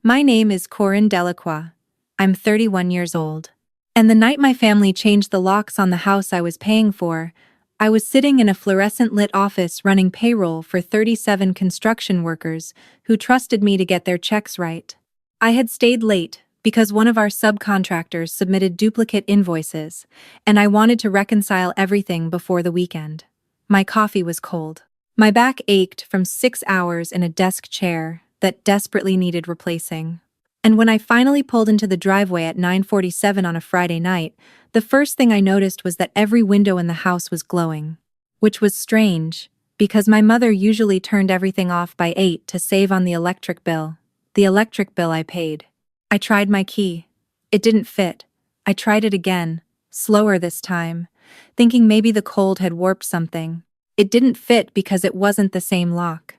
My name is Corinne Delacroix. I'm 31 years old. And the night my family changed the locks on the house I was paying for, I was sitting in a fluorescent-lit office running payroll for 37 construction workers who trusted me to get their checks right. I had stayed late because one of our subcontractors submitted duplicate invoices, and I wanted to reconcile everything before the weekend. My coffee was cold. My back ached from 6 hours in a desk chair that desperately needed replacing. And when I finally pulled into the driveway at 9:47 on a Friday night, the first thing I noticed was that every window in the house was glowing. Which was strange, because my mother usually turned everything off by 8 to save on the electric bill. The electric bill I paid. I tried my key. It didn't fit. I tried it again, slower this time, thinking maybe the cold had warped something. It didn't fit because it wasn't the same lock.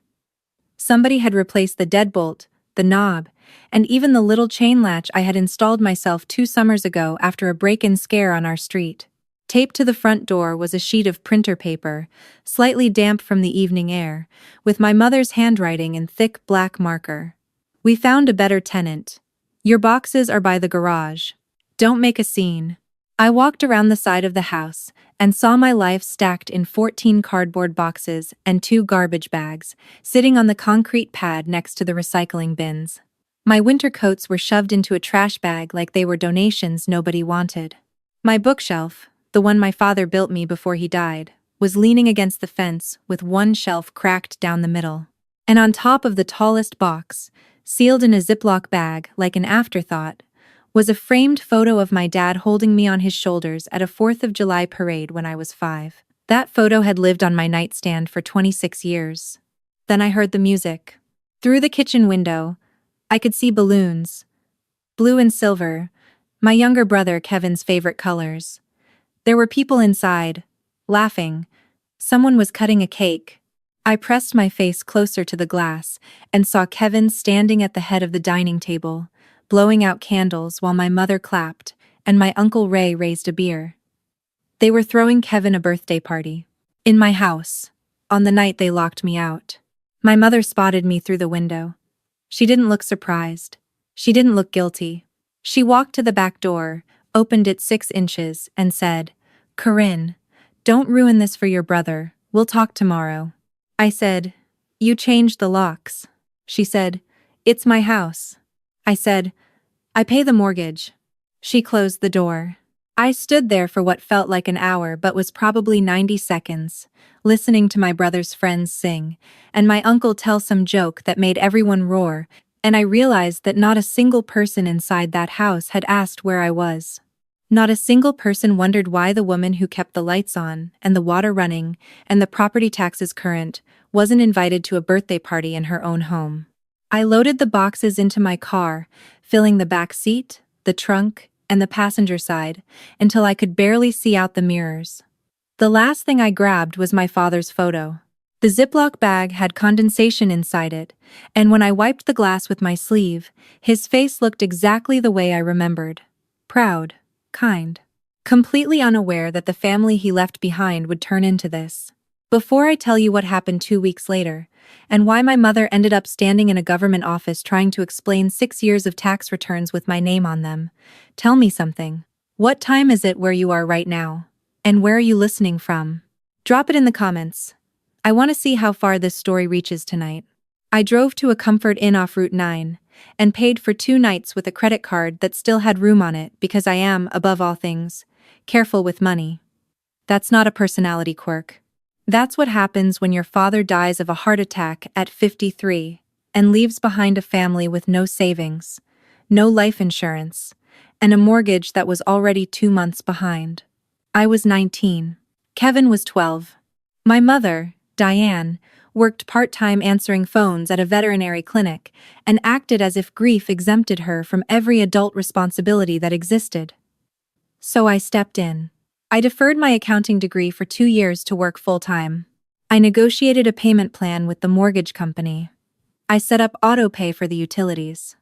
Somebody had replaced the deadbolt, the knob, and even the little chain latch I had installed myself 2 summers ago after a break-in scare on our street. Taped to the front door was a sheet of printer paper, slightly damp from the evening air, with my mother's handwriting in thick black marker. "We found a better tenant. Your boxes are by the garage. Don't make a scene." I walked around the side of the house and saw my life stacked in 14 cardboard boxes and 2 garbage bags, sitting on the concrete pad next to the recycling bins. My winter coats were shoved into a trash bag like they were donations nobody wanted. My bookshelf, the one my father built me before he died, was leaning against the fence with one shelf cracked down the middle. And on top of the tallest box, sealed in a Ziploc bag like an afterthought, was a framed photo of my dad holding me on his shoulders at a 4th of July parade when I was 5. That photo had lived on my nightstand for 26 years. Then I heard the music. Through the kitchen window, I could see balloons. Blue and silver, my younger brother Kevin's favorite colors. There were people inside, laughing. Someone was cutting a cake. I pressed my face closer to the glass and saw Kevin standing at the head of the dining table, blowing out candles while my mother clapped, and my Uncle Ray raised a beer. They were throwing Kevin a birthday party. In my house, on the night they locked me out. My mother spotted me through the window. She didn't look surprised. She didn't look guilty. She walked to the back door, opened it 6 inches, and said, "Corinne, don't ruin this for your brother. We'll talk tomorrow." I said, "You changed the locks." She said, "It's my house." I said, "I pay the mortgage." She closed the door. I stood there for what felt like an hour but was probably 90 seconds, listening to my brother's friends sing, and my uncle tell some joke that made everyone roar, and I realized that not a single person inside that house had asked where I was. Not a single person wondered why the woman who kept the lights on, and the water running, and the property taxes current, wasn't invited to a birthday party in her own home. I loaded the boxes into my car, filling the back seat, the trunk, and the passenger side, until I could barely see out the mirrors. The last thing I grabbed was my father's photo. The Ziploc bag had condensation inside it, and when I wiped the glass with my sleeve, his face looked exactly the way I remembered. Proud, kind, completely unaware that the family he left behind would turn into this. Before I tell you what happened 2 weeks later, and why my mother ended up standing in a government office trying to explain 6 years of tax returns with my name on them, tell me something. What time is it where you are right now? And where are you listening from? Drop it in the comments. I want to see how far this story reaches tonight. I drove to a Comfort Inn off Route 9, and paid for 2 nights with a credit card that still had room on it because I am, above all things, careful with money. That's not a personality quirk. That's what happens when your father dies of a heart attack at 53 and leaves behind a family with no savings, no life insurance, and a mortgage that was already 2 months behind. I was 19. Kevin was 12. My mother, Diane, worked part-time answering phones at a veterinary clinic and acted as if grief exempted her from every adult responsibility that existed. So I stepped in. I deferred my accounting degree for 2 years to work full-time. I negotiated a payment plan with the mortgage company. I set up auto-pay for the utilities.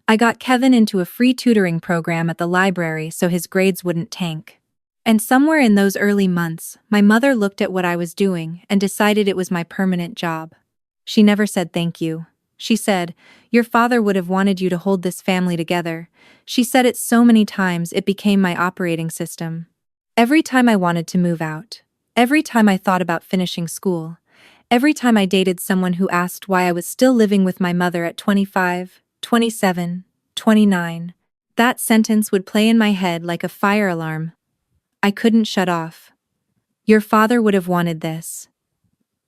I got Kevin into a free tutoring program at the library so his grades wouldn't tank. And somewhere in those early months, my mother looked at what I was doing and decided it was my permanent job. She never said thank you. She said, "Your father would have wanted you to hold this family together." She said it so many times it became my operating system. Every time I wanted to move out, every time I thought about finishing school, every time I dated someone who asked why I was still living with my mother at 25, 27, 29, that sentence would play in my head like a fire alarm. I couldn't shut off. Your father would have wanted this.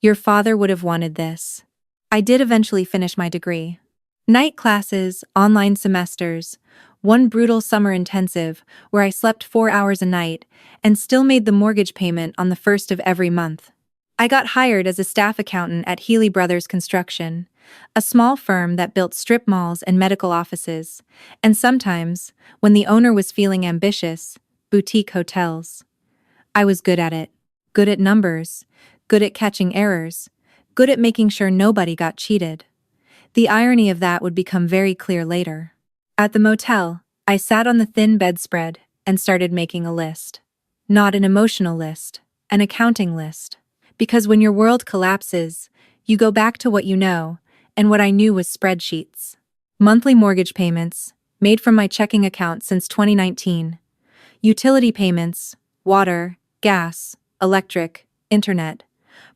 Your father would have wanted this. I did eventually finish my degree. Night classes, online semesters, one brutal summer intensive where I slept 4 hours a night and still made the mortgage payment on the first of every month. I got hired as a staff accountant at Healy Brothers Construction, a small firm that built strip malls and medical offices, and sometimes, when the owner was feeling ambitious, boutique hotels. I was good at it. Good at numbers, good at catching errors, good at making sure nobody got cheated. The irony of that would become very clear later. At the motel, I sat on the thin bedspread and started making a list. Not an emotional list, an accounting list. Because when your world collapses, you go back to what you know, and what I knew was spreadsheets. Monthly mortgage payments, made from my checking account since 2019. Utility payments, water, gas, electric, internet.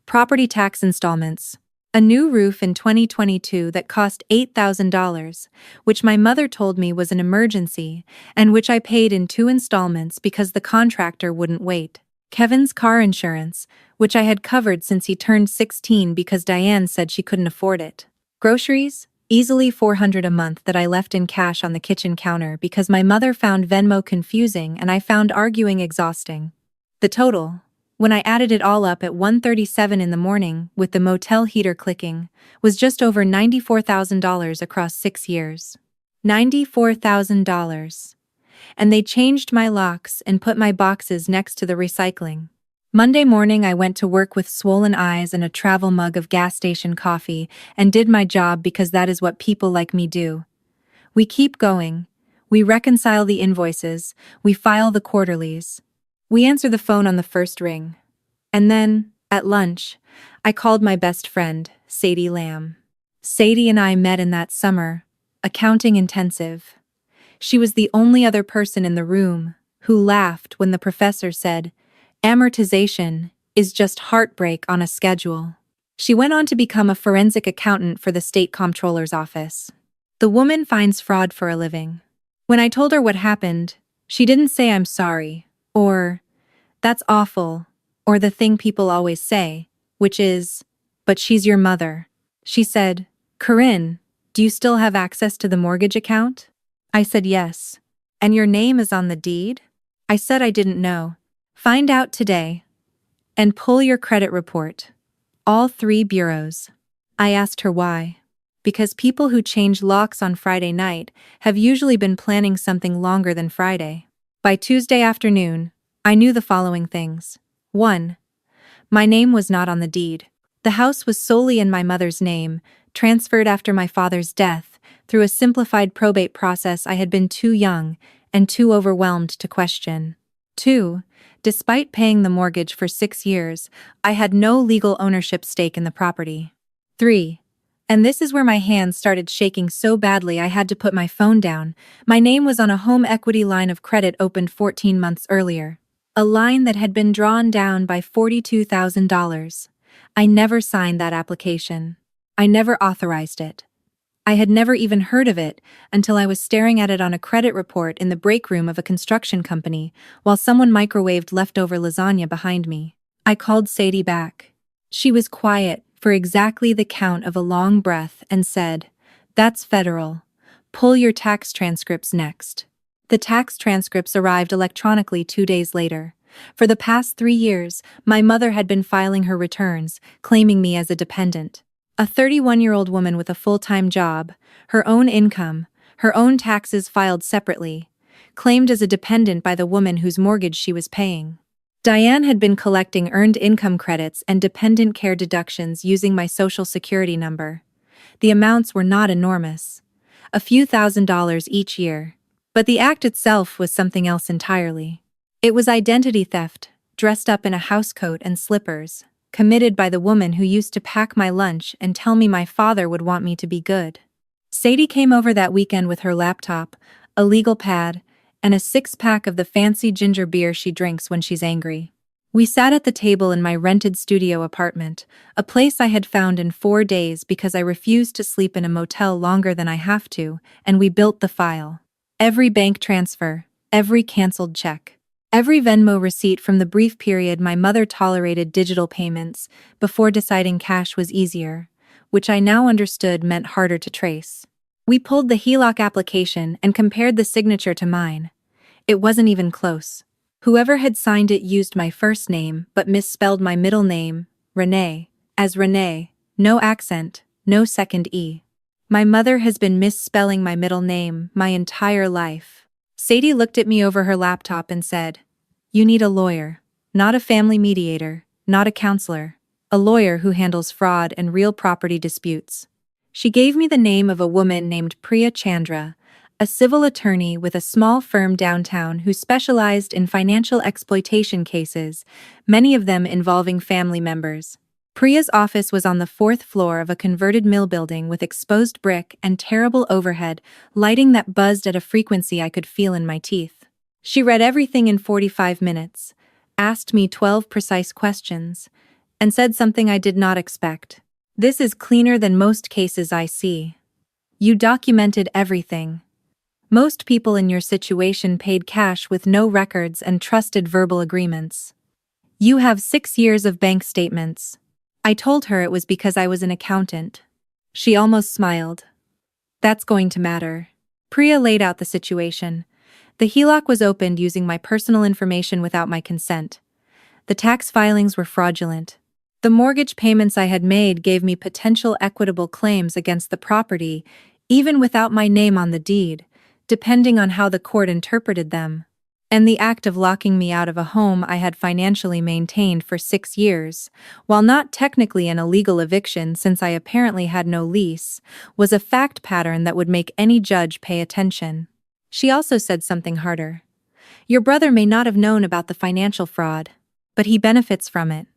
Property tax installments. A new roof in 2022 that cost $8,000, which my mother told me was an emergency, and which I paid in 2 installments because the contractor wouldn't wait. Kevin's car insurance, which I had covered since he turned 16 because Diane said she couldn't afford it. Groceries, easily $400 a month that I left in cash on the kitchen counter because my mother found Venmo confusing and I found arguing exhausting. The total, when I added it all up at 1:37 in the morning with the motel heater clicking, was just over $94,000 across 6 years. $94,000. And they changed my locks and put my boxes next to the recycling. Monday morning I went to work with swollen eyes and a travel mug of gas station coffee and did my job because that is what people like me do. We keep going. We reconcile the invoices. We file the quarterlies. We answer the phone on the first ring. And then, at lunch, I called my best friend, Sadie Lamb. Sadie and I met in that summer, accounting intensive. She was the only other person in the room who laughed when the professor said, "Amortization is just heartbreak on a schedule." She went on to become a forensic accountant for the state comptroller's office. The woman finds fraud for a living. When I told her what happened, she didn't say "I'm sorry," or "That's awful," or the thing people always say, which is, "But she's your mother." She said, "Corinne, do you still have access to the mortgage account?" I said yes. "And your name is on the deed?" I said I didn't know. "Find out today. And pull your credit report. All 3 bureaus." I asked her why. Because people who change locks on Friday night have usually been planning something longer than Friday. By Tuesday afternoon, I knew the following things. 1. My name was not on the deed. The house was solely in my mother's name, transferred after my father's death, through a simplified probate process I had been too young and too overwhelmed to question. 2. Despite paying the mortgage for 6 years, I had no legal ownership stake in the property. 3. And this is where my hands started shaking so badly I had to put my phone down. My name was on a home equity line of credit opened 14 months earlier. A line that had been drawn down by $42,000. I never signed that application. I never authorized it. I had never even heard of it until I was staring at it on a credit report in the break room of a construction company while someone microwaved leftover lasagna behind me. I called Sadie back. She was quiet for exactly the count of a long breath and said, "That's federal. Pull your tax transcripts next." The tax transcripts arrived electronically 2 days later. For the past 3 years, my mother had been filing her returns, claiming me as a dependent. A 31-year-old woman with a full-time job, her own income, her own taxes filed separately, claimed as a dependent by the woman whose mortgage she was paying. Diane had been collecting earned income credits and dependent care deductions using my social security number. The amounts were not enormous, a few $1,000s each year. But the act itself was something else entirely. It was identity theft, dressed up in a housecoat and slippers. committed by the woman who used to pack my lunch and tell me my father would want me to be good. Sadie came over that weekend with her laptop, a legal pad, and a six-pack of the fancy ginger beer she drinks when she's angry. We sat at the table in my rented studio apartment, a place I had found in 4 days because I refused to sleep in a motel longer than I have to, and we built the file. Every bank transfer, every canceled check, every Venmo receipt from the brief period my mother tolerated digital payments before deciding cash was easier, which I now understood meant harder to trace. We pulled the HELOC application and compared the signature to mine. It wasn't even close. Whoever had signed it used my first name but misspelled my middle name, Renee, as Renee, no accent, no second E. My mother has been misspelling my middle name my entire life. Sadie looked at me over her laptop and said, "You need a lawyer, not a family mediator, not a counselor, a lawyer who handles fraud and real property disputes." She gave me the name of a woman named Priya Chandra, a civil attorney with a small firm downtown who specialized in financial exploitation cases, many of them involving family members. Priya's office was on the 4th floor of a converted mill building with exposed brick and terrible overhead lighting that buzzed at a frequency I could feel in my teeth. She read everything in 45 minutes, asked me 12 precise questions, and said something I did not expect. "This is cleaner than most cases I see. You documented everything. Most people in your situation paid cash with no records and trusted verbal agreements. You have 6 years of bank statements." I told her it was because I was an accountant. She almost smiled. "That's going to matter." Priya laid out the situation. The HELOC was opened using my personal information without my consent. The tax filings were fraudulent. The mortgage payments I had made gave me potential equitable claims against the property, even without my name on the deed, depending on how the court interpreted them. And the act of locking me out of a home I had financially maintained for 6 years, while not technically an illegal eviction since I apparently had no lease, was a fact pattern that would make any judge pay attention. She also said something harder. "Your brother may not have known about the financial fraud, but he benefits from it.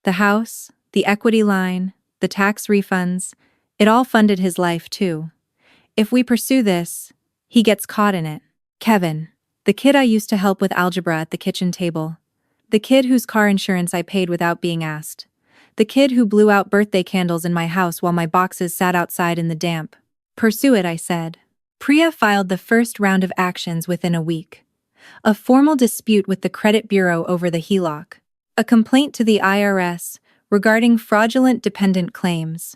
The house, the equity line, the tax refunds, it all funded his life too. If we pursue this, he gets caught in it." Kevin, the kid I used to help with algebra at the kitchen table. The kid whose car insurance I paid without being asked. The kid who blew out birthday candles in my house while my boxes sat outside in the damp. "Pursue it," I said. Priya filed the first round of actions within a week. A formal dispute with the credit bureau over the HELOC. A complaint to the IRS regarding fraudulent dependent claims.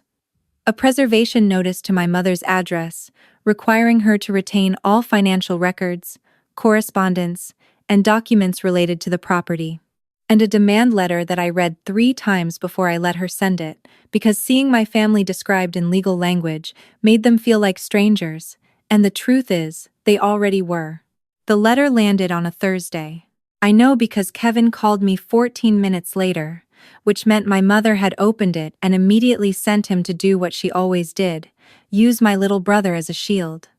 A preservation notice to my mother's address, requiring her to retain all financial records, correspondence, and documents related to the property. And a demand letter that I read 3 times before I let her send it, because seeing my family described in legal language made them feel like strangers, and the truth is, they already were. The letter landed on a Thursday. I know because Kevin called me 14 minutes later, which meant my mother had opened it and immediately sent him to do what she always did, use my little brother as a shield.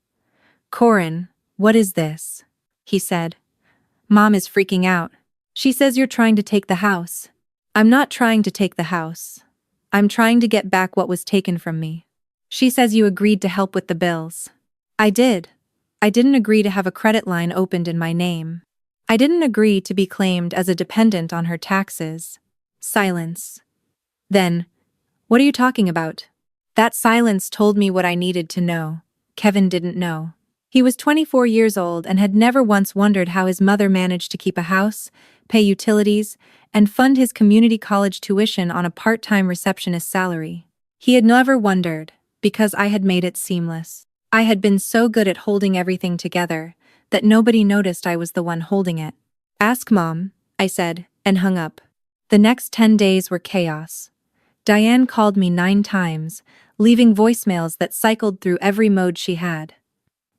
"Corinne, what is this?" he said. "Mom is freaking out. She says you're trying to take the house." "I'm not trying to take the house. I'm trying to get back what was taken from me." "She says you agreed to help with the bills." "I did. I didn't agree to have a credit line opened in my name. I didn't agree to be claimed as a dependent on her taxes." Silence. Then, "What are you talking about?" That silence told me what I needed to know. Kevin didn't know. He was 24 years old and had never once wondered how his mother managed to keep a house, pay utilities, and fund his community college tuition on a part-time receptionist salary. He had never wondered, because I had made it seamless. I had been so good at holding everything together that nobody noticed I was the one holding it. "Ask Mom," I said, and hung up. The next 10 days were chaos. Diane called me 9 times, leaving voicemails that cycled through every mode she had.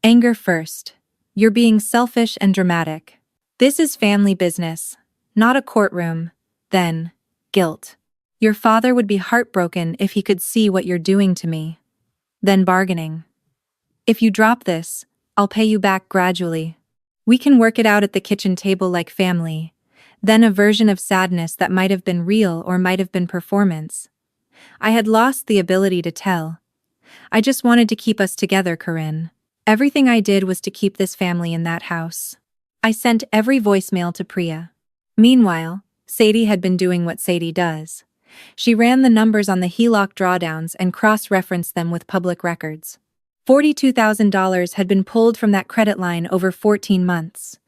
Anger first. "You're being selfish and dramatic. This is family business, not a courtroom." Then, guilt. "Your father would be heartbroken if he could see what you're doing to me." Then bargaining. "If you drop this, I'll pay you back gradually. We can work it out at the kitchen table like family. then a version of sadness that might have been real or might have been performance. I had lost the ability to tell. I just wanted to keep us together, Corinne. Everything I did was to keep this family in that house. I sent every voicemail to Priya. Meanwhile, Sadie had been doing what Sadie does. She ran the numbers on the HELOC drawdowns and cross-referenced them with public records. $42,000 had been pulled from that credit line over 14 months.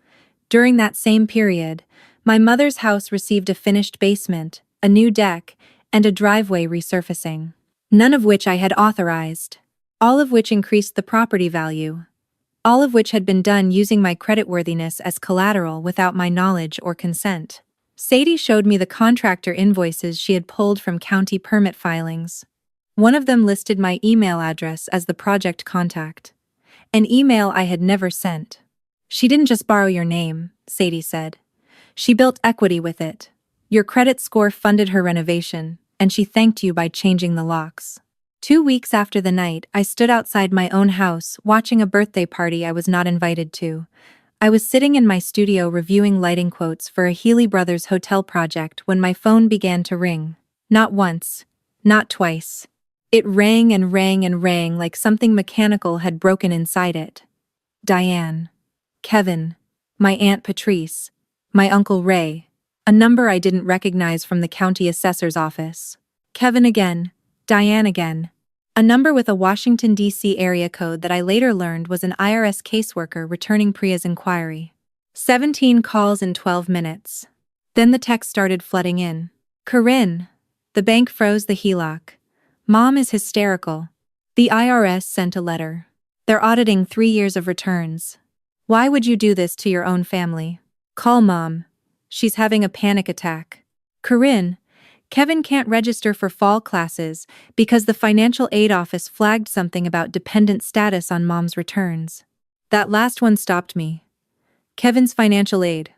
During that same period, my mother's house received a finished basement, a new deck, and a driveway resurfacing. None of which I had authorized. All of which increased the property value. All of which had been done using my creditworthiness as collateral without my knowledge or consent. Sadie showed me the contractor invoices she had pulled from county permit filings. One of them listed my email address as the project contact. An email I had never sent. She didn't just borrow your name, Sadie said. She built equity with it. Your credit score funded her renovation, and she thanked you by changing the locks. 2 weeks after the night, I stood outside my own house watching a birthday party I was not invited to. I was sitting in my studio reviewing lighting quotes for a Healy Brothers hotel project when my phone began to ring. Not once, not twice. It rang and rang and rang like something mechanical had broken inside it. Diane. Kevin. My Aunt Patrice. My Uncle Ray. A number I didn't recognize from the county assessor's office. Kevin again. Diane again. A number with a Washington, D.C. area code that I later learned was an IRS caseworker returning Priya's inquiry. 17 calls in 12 minutes. Then the text started flooding in. Corinne. The bank froze the HELOC. Mom is hysterical. The IRS sent a letter. They're auditing 3 years of returns. Why would you do this to your own family? Call Mom. She's having a panic attack. Corinne. Kevin can't register for fall classes because the financial aid office flagged something about dependent status on Mom's returns. That last one stopped me. Kevin's financial aid.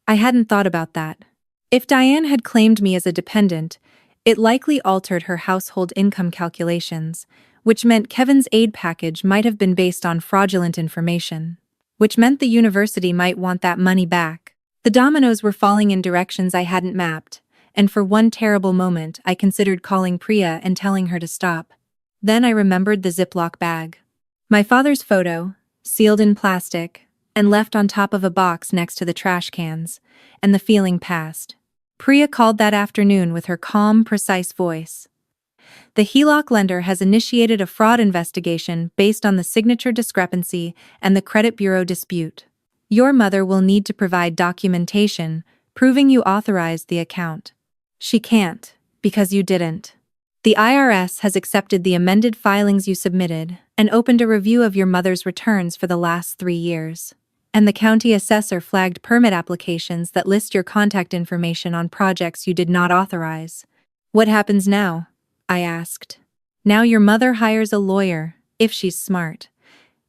I hadn't thought about that. If Diane had claimed me as a dependent, it likely altered her household income calculations, which meant Kevin's aid package might have been based on fraudulent information, which meant the university might want that money back. The dominoes were falling in directions I hadn't mapped. And for one terrible moment I considered calling Priya and telling her to stop. Then I remembered the Ziploc bag. My father's photo, sealed in plastic, and left on top of a box next to the trash cans, and the feeling passed. Priya called that afternoon with her calm, precise voice. The HELOC lender has initiated a fraud investigation based on the signature discrepancy and the credit bureau dispute. Your mother will need to provide documentation proving you authorized the account. She can't, because you didn't. The IRS has accepted the amended filings you submitted and opened a review of your mother's returns for the last 3 years. And the county assessor flagged permit applications that list your contact information on projects you did not authorize. What happens now? I asked. Now your mother hires a lawyer, if she's smart,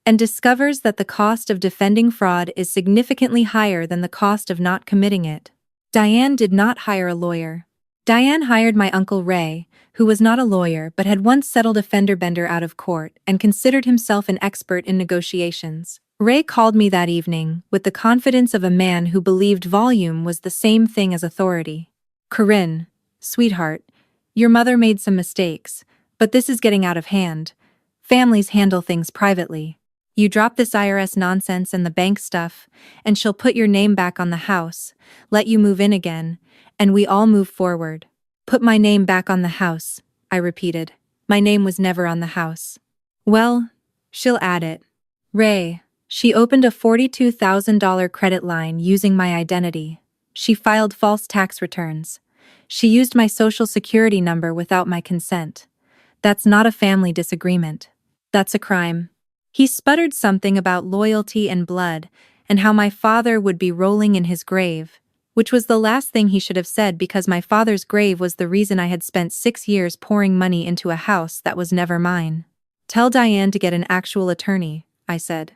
and discovers that the cost of defending fraud is significantly higher than the cost of not committing it. Diane did not hire a lawyer. Diane hired my Uncle Ray, who was not a lawyer but had once settled a fender bender out of court and considered himself an expert in negotiations. Ray called me that evening with the confidence of a man who believed volume was the same thing as authority. Corinne, sweetheart, your mother made some mistakes, but this is getting out of hand. Families handle things privately. You drop this IRS nonsense and the bank stuff, and she'll put your name back on the house, let you move in again, and we all move forward. Put my name back on the house, I repeated. My name was never on the house. Well, she'll add it. Ray, she opened a $42,000 credit line using my identity. She filed false tax returns. She used my social security number without my consent. That's not a family disagreement. That's a crime. He sputtered something about loyalty and blood, and how my father would be rolling in his grave, which was the last thing he should have said because my father's grave was the reason I had spent 6 years pouring money into a house that was never mine. Tell Diane to get an actual attorney, I said.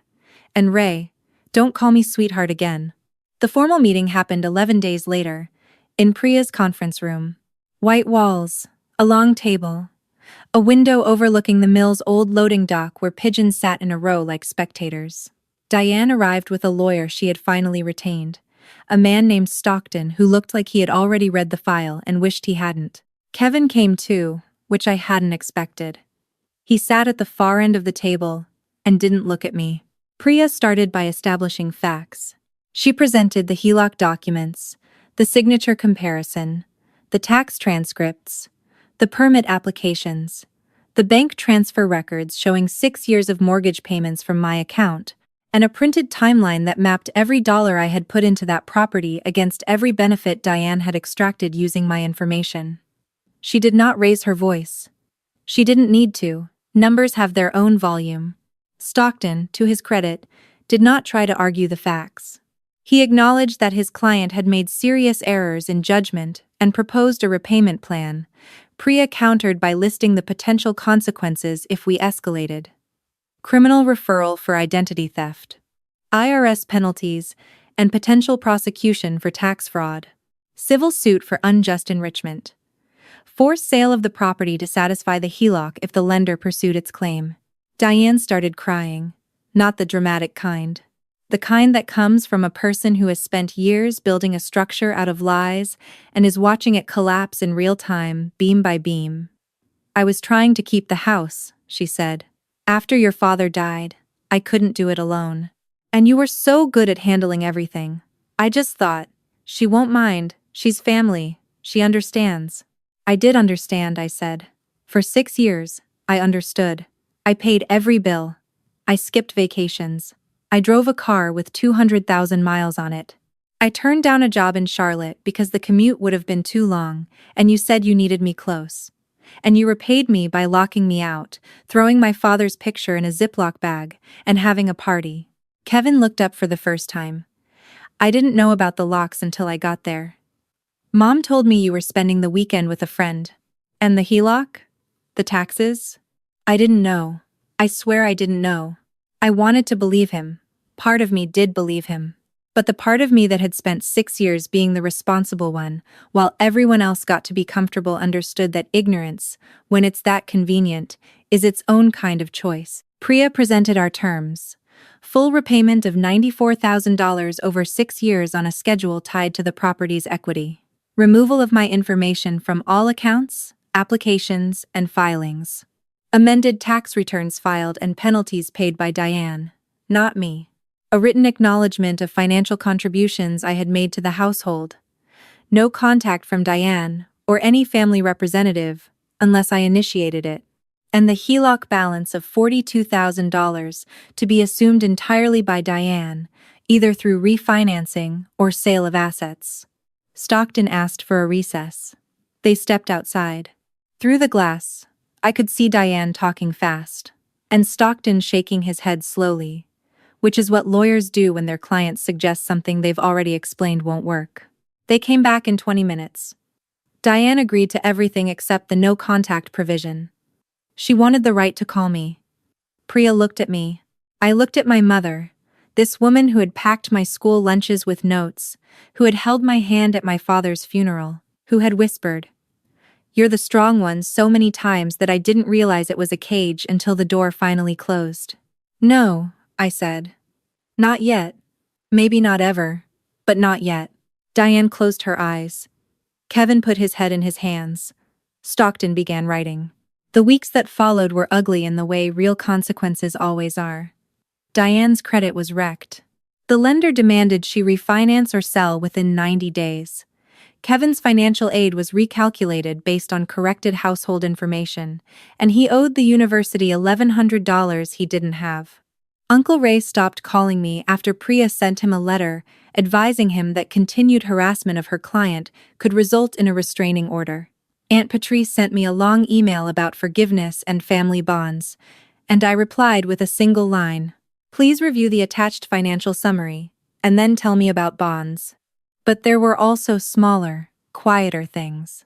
And Ray, don't call me sweetheart again. The formal meeting happened 11 days later, in Priya's conference room. White walls, a long table, a window overlooking the mill's old loading dock where pigeons sat in a row like spectators. Diane arrived with a lawyer she had finally retained, a man named Stockton who looked like he had already read the file and wished he hadn't. Kevin came too, which I hadn't expected. He sat at the far end of the table and didn't look at me. Priya started by establishing facts. She presented the HELOC documents, the signature comparison, the tax transcripts, the permit applications, the bank transfer records showing 6 years of mortgage payments from my account, and a printed timeline that mapped every dollar I had put into that property against every benefit Diane had extracted using my information. She did not raise her voice. She didn't need to. Numbers have their own volume. Stockton, to his credit, did not try to argue the facts. He acknowledged that his client had made serious errors in judgment and proposed a repayment plan. Priya countered by listing the potential consequences if we escalated. Criminal referral for identity theft, IRS penalties, and potential prosecution for tax fraud. Civil suit for unjust enrichment. Forced sale of the property to satisfy the HELOC if the lender pursued its claim. Diane started crying, not the dramatic kind. The kind that comes from a person who has spent years building a structure out of lies and is watching it collapse in real time, beam by beam. "I was trying to keep the house," she said. "After your father died, I couldn't do it alone. And you were so good at handling everything. I just thought, she won't mind, she's family, she understands." "I did understand," I said. "For 6 years, I understood. I paid every bill. I skipped vacations. I drove a car with 200,000 miles on it. I turned down a job in Charlotte because the commute would have been too long, and you said you needed me close. And you repaid me by locking me out, throwing my father's picture in a Ziploc bag, and having a party." Kevin looked up for the first time. "I didn't know about the locks until I got there. Mom told me you were spending the weekend with a friend. And the HELOC? The taxes? I didn't know. I swear I didn't know." I wanted to believe him. Part of me did believe him. But the part of me that had spent 6 years being the responsible one, while everyone else got to be comfortable, understood that ignorance, when it's that convenient, is its own kind of choice. Priya presented our terms. Full repayment of $94,000 over 6 years on a schedule tied to the property's equity. Removal of my information from all accounts, applications, and filings. Amended tax returns filed and penalties paid by Diane, not me. A written acknowledgement of financial contributions I had made to the household. No contact from Diane or any family representative unless I initiated it. And the HELOC balance of $42,000 to be assumed entirely by Diane, either through refinancing or sale of assets. Stockton asked for a recess. They stepped outside. Through the glass, I could see Diane talking fast, and Stockton shaking his head slowly, which is what lawyers do when their clients suggest something they've already explained won't work. They came back in 20 minutes. Diane agreed to everything except the no-contact provision. She wanted the right to call me. Priya looked at me. I looked at my mother, this woman who had packed my school lunches with notes, who had held my hand at my father's funeral, who had whispered, "You're the strong one," so many times that I didn't realize it was a cage until the door finally closed. "No," I said. "Not yet. Maybe not ever, but not yet." Diane closed her eyes. Kevin put his head in his hands. Stockton began writing. The weeks that followed were ugly in the way real consequences always are. Diane's credit was wrecked. The lender demanded she refinance or sell within 90 days. Kevin's financial aid was recalculated based on corrected household information, and he owed the university $1,100 he didn't have. Uncle Ray stopped calling me after Priya sent him a letter advising him that continued harassment of her client could result in a restraining order. Aunt Patrice sent me a long email about forgiveness and family bonds, and I replied with a single line, "Please review the attached financial summary, and then tell me about bonds." But there were also smaller, quieter things.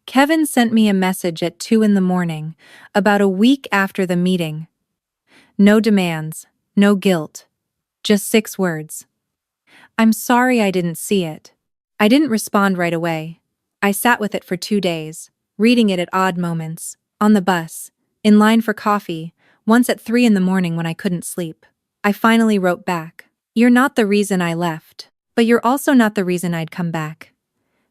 Kevin sent me a message at 2 in the morning, about a week after the meeting. No demands, no guilt. Just 6 words. "I'm sorry I didn't see it." I didn't respond right away. I sat with it for 2 days, reading it at odd moments, on the bus, in line for coffee, once at 3 in the morning when I couldn't sleep. I finally wrote back, "You're not the reason I left, But you're also not the reason I'd come back.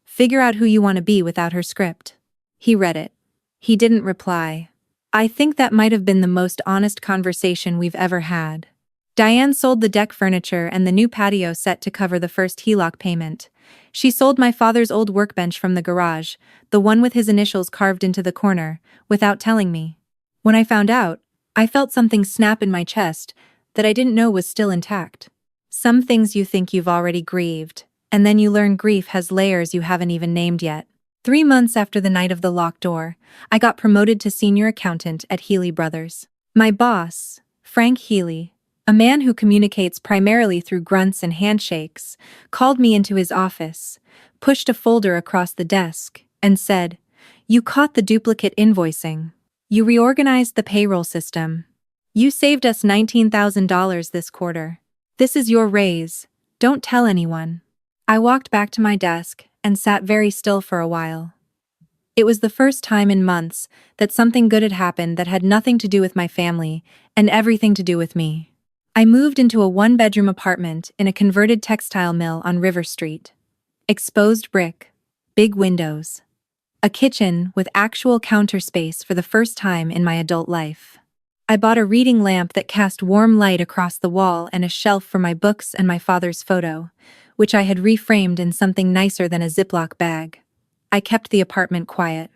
Figure out who you want to be without her script." He read it. He didn't reply. I think that might have been the most honest conversation we've ever had. Diane sold the deck furniture and the new patio set to cover the first HELOC payment. She sold my father's old workbench from the garage, the one with his initials carved into the corner, without telling me. When I found out, I felt something snap in my chest that I didn't know was still intact. Some things you think you've already grieved, and then you learn grief has layers you haven't even named yet. 3 months after the night of the locked door, I got promoted to senior accountant at Healy Brothers. My boss, Frank Healy, a man who communicates primarily through grunts and handshakes, called me into his office, pushed a folder across the desk, and said, "You caught the duplicate invoicing. You reorganized the payroll system. You saved us $19,000 this quarter. This is your raise. Don't tell anyone." I walked back to my desk and sat very still for a while. It was the first time in months that something good had happened that had nothing to do with my family and everything to do with me. I moved into a 1-bedroom apartment in a converted textile mill on River Street. Exposed brick, big windows, a kitchen with actual counter space for the first time in my adult life. I bought a reading lamp that cast warm light across the wall and a shelf for my books and my father's photo, which I had reframed in something nicer than a Ziploc bag. I kept the apartment quiet.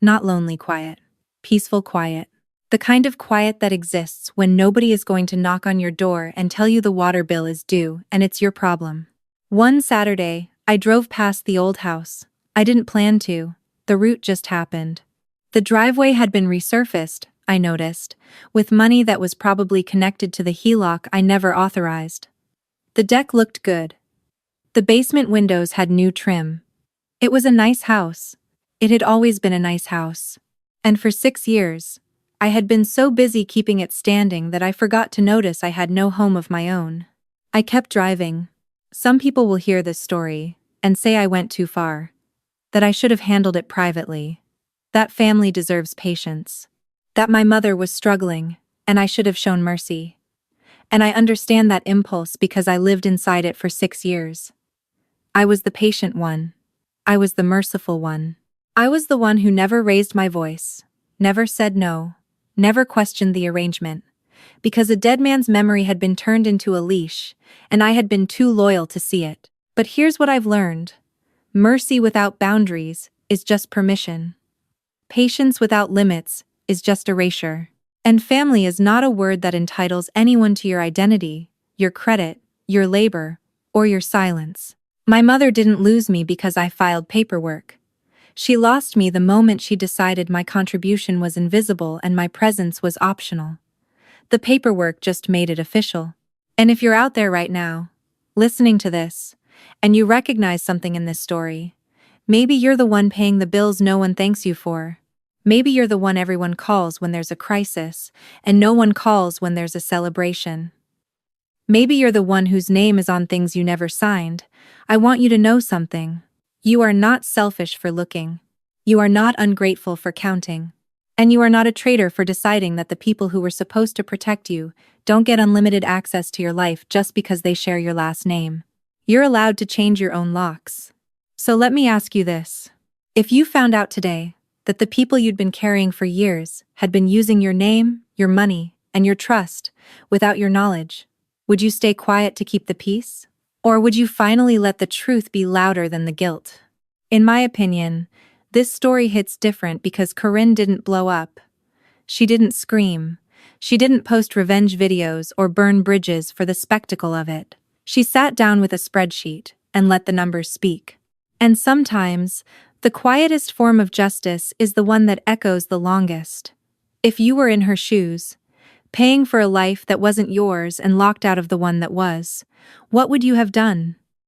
Not lonely quiet. Peaceful quiet. The kind of quiet that exists when nobody is going to knock on your door and tell you the water bill is due and it's your problem. One Saturday, I drove past the old house. I didn't plan to. The route just happened. The driveway had been resurfaced, I noticed, with money that was probably connected to the HELOC I never authorized. The deck looked good. The basement windows had new trim. It was a nice house. It had always been a nice house. And for 6 years, I had been so busy keeping it standing that I forgot to notice I had no home of my own. I kept driving. Some people will hear this story and say I went too far, that I should have handled it privately. That family deserves patience. That my mother was struggling, and I should have shown mercy. And I understand that impulse because I lived inside it for 6 years. I was the patient one. I was the merciful one. I was the one who never raised my voice, never said no, never questioned the arrangement, because a dead man's memory had been turned into a leash, and I had been too loyal to see it. But here's what I've learned. Mercy without boundaries is just permission. Patience without limits is just erasure. And family is not a word that entitles anyone to your identity, your credit, your labor, or your silence. My mother didn't lose me because I filed paperwork. She lost me the moment she decided my contribution was invisible and my presence was optional. The paperwork just made it official. And if you're out there right now, listening to this, and you recognize something in this story, maybe you're the one paying the bills no one thanks you for. Maybe you're the one everyone calls when there's a crisis, and no one calls when there's a celebration. Maybe you're the one whose name is on things you never signed. I want you to know something. You are not selfish for looking. You are not ungrateful for counting. And you are not a traitor for deciding that the people who were supposed to protect you don't get unlimited access to your life just because they share your last name. You're allowed to change your own locks. So let me ask you this. If you found out today that the people you'd been carrying for years had been using your name, your money, and your trust without your knowledge, would you stay quiet to keep the peace? Or would you finally let the truth be louder than the guilt? In my opinion, this story hits different because Corinne didn't blow up. She didn't scream. She didn't post revenge videos or burn bridges for the spectacle of it. She sat down with a spreadsheet and let the numbers speak. And sometimes, the quietest form of justice is the one that echoes the longest. If you were in her shoes, paying for a life that wasn't yours and locked out of the one that was, what would you have done?